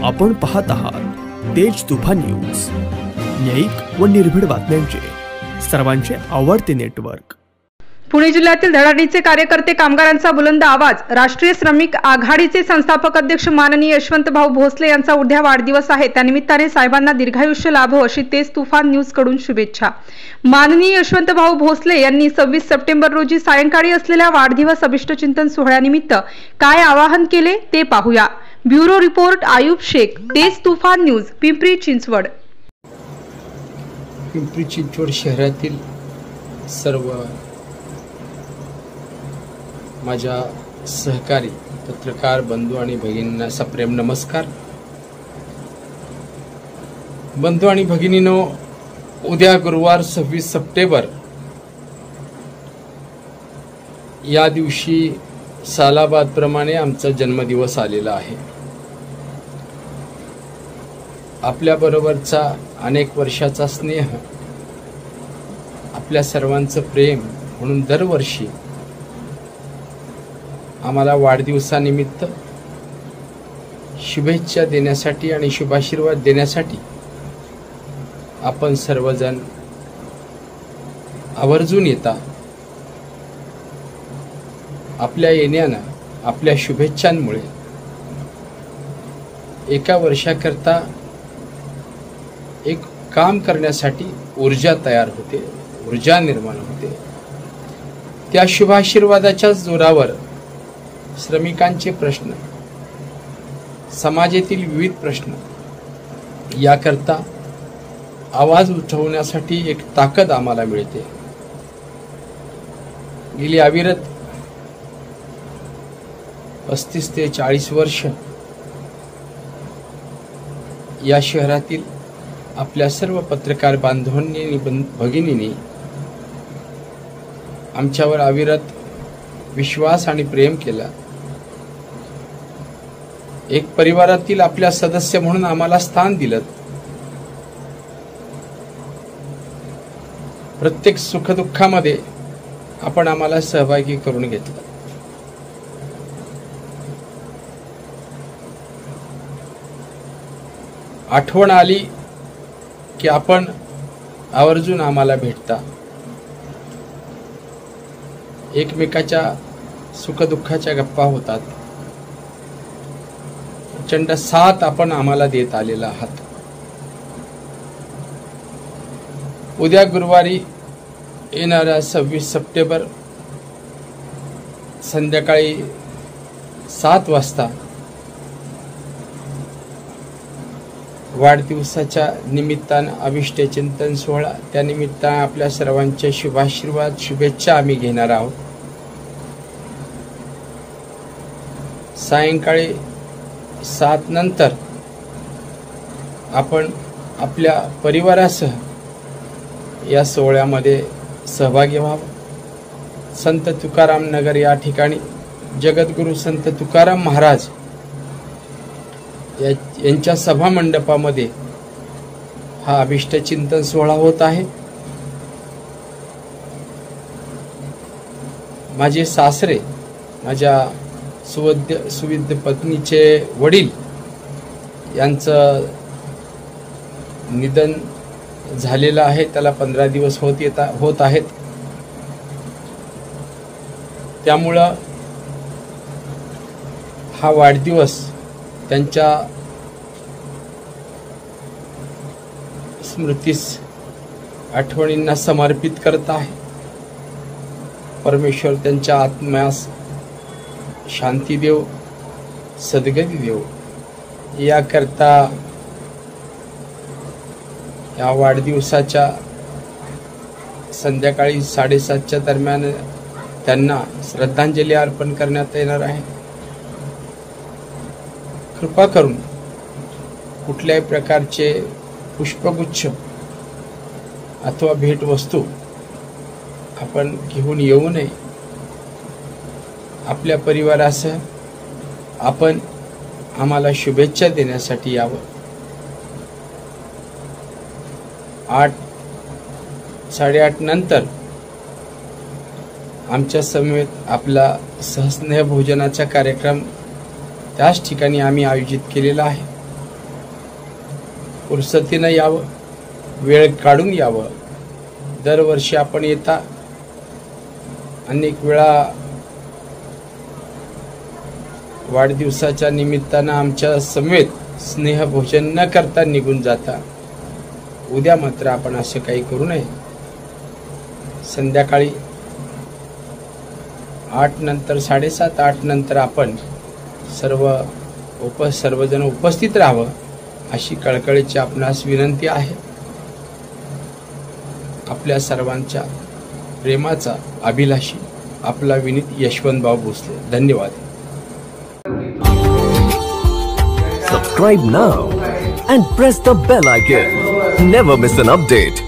आपण पाहत आहात तेज तुफान न्यूज, न्यायिक व निर्भीड बातम्यांचे सर्वांचे आवडते नेटवर्क। पुणे जिल्ह्यातील धडाडीचे कार्यकर्ते, कामगारांचा बुलंद आवाज। राष्ट्रीय श्रमिक आघाडीचे संस्थापक अध्यक्ष माननीय यशवंतभाऊ भोसले यांचा उद्या वाढदिवस आहे। त्यानिमित्ताने साहेबांना दीर्घायुष्य लाभो अशी तेज तुफान न्यूज कडून शुभेच्छा। माननीय यशवंतभाऊ भोसले यांनी 26 सप्टेंबर रोजी सायंकाळी असलेल्या वाढदिवस अभिष्टचिंतन सोहळ्यानिमित्त काय आवाहन केले ते पाहूया। ब्युरो रिपोर्ट आयुब शेख, तेज तुफान न्यूज, पिंपरी चिंचवड। पिंपरी चिंचवड शहरातील सर्व माझ्या सहकारी पत्रकार बंधू आणि भगिनींना सप्रेम नमस्कार। बंधू आणि भगिनींनो, उद्या गुरुवार 26 सप्टेंबर या दिवशी सालाबादप्रमाणे आमचा जन्मदिवस आलेला आहे। आपल्या बरोबरचा अनेक वर्षाचा स्नेह, आपल्या सर्वांचं प्रेम म्हणून दरवर्षी आम्हाला वाढदिवसानिमित्त शुभेच्छा देण्यासाठी आणि शुभाशीर्वाद देण्यासाठी आपण सर्वजण आवर्जून येता। आपल्या येण्यानं, आपल्या शुभेच्छांमुळे एका वर्षाकरता एक काम करण्यासाठी ऊर्जा तयार होते, ऊर्जा निर्माण होते। त्या शुभाशीर्वादाच्या जोरावर श्रमिकांचे प्रश्न, समाजातील विविध प्रश्न याकरता आवाज उठवण्यासाठी एक ताकद आम्हाला मिळते। गेली अविरत 35 ते 40 वर्ष या शहरातील आपल्या सर्व पत्रकार बांधवांनी आणि भगिनींनी आमच्यावर अविरत विश्वास आणि प्रेम केला। एक परिवारातील आपल्या सदस्य म्हणून आम्हाला स्थान दिलं। प्रत्येक सुखदुःखामध्ये आपण आम्हाला सहभागी करून घेतलं। आठवण आली की आपण आवर्जून आम्हाला भेटता, एकमेकाच्या सुखदुःखाच्या गप्पा होतात। प्रचंड साथ आपण आम्हाला देत आलेला आहात। उद्या गुरुवारी येणारा 26 सप्टेंबर संध्याकाळी 7 वाजता वाढदिवसाच्या निमित्तानं अभिष्टचिंतन सोहळा, त्यानिमित्तानं आपल्या सर्वांचे शुभाशीर्वाद, शुभेच्छा आम्ही घेणार आहोत। सायंकाळी 7 नंतर आपण आपल्या परिवारासह या सोहळ्यामध्ये सहभागी व्हावं। संत तुकाराम नगर या ठिकाणी जगद्गुरु संत तुकाराम महाराज यांच्या सभा मंडपामध्ये हा अभिष्टचिंतन सोहळा होत आहे। माझे सासरे, माझ्या सुविद्य पत्नीचे वडील यांचं निधन झालेलं आहे। त्याला 15 दिवस होत आहेत। त्यामुळं हा वाढदिवस त्यांच्या स्मृतीस, आठवणींना समर्पित करत आहे। परमेश्वर त्यांच्या आत्म्यास शांती देव, सद्गती देव। याकरता या वाढदिवसाच्या संध्याकाळी 7:30च्या दरम्यान त्यांना श्रद्धांजली अर्पण करण्यात येणार आहे। कृपा करून कुठल्याही प्रकारचे पुष्पगुच्छ अथवा भेटवस्तू आपण घेऊन येऊ नये। आपल्या परिवारासह आपण आम्हाला शुभेच्छा देण्यासाठी यावं। 8-8:30 नंतर आमच्या समवेत आपला सहस्नेह भोजनाचा कार्यक्रम त्याच ठिकाणी आम्ही आयोजित केलेला आहे। फुरसतीनं यावं, वेळ काढून यावं. दरवर्षी आपण येता, अनेक वेळा वाढदिवसाच्या निमित्तानं आमच्या समेत स्नेहभोजन न करता निघून जाता. उद्या मात्र आपण असं काही करू नये. संध्याकाळी 8 नंतर 7:30 8 नंतर आपण सर्वजण उपस्थित राहावं अशी कळकळीची आपणास विनंती आहे. आपल्या सर्वांच्या प्रेमाचा अभिलाषी आपला विनीत यशवंतभाऊ भोसले. धन्यवाद. Subscribe now and press the bell icon. Never miss an update.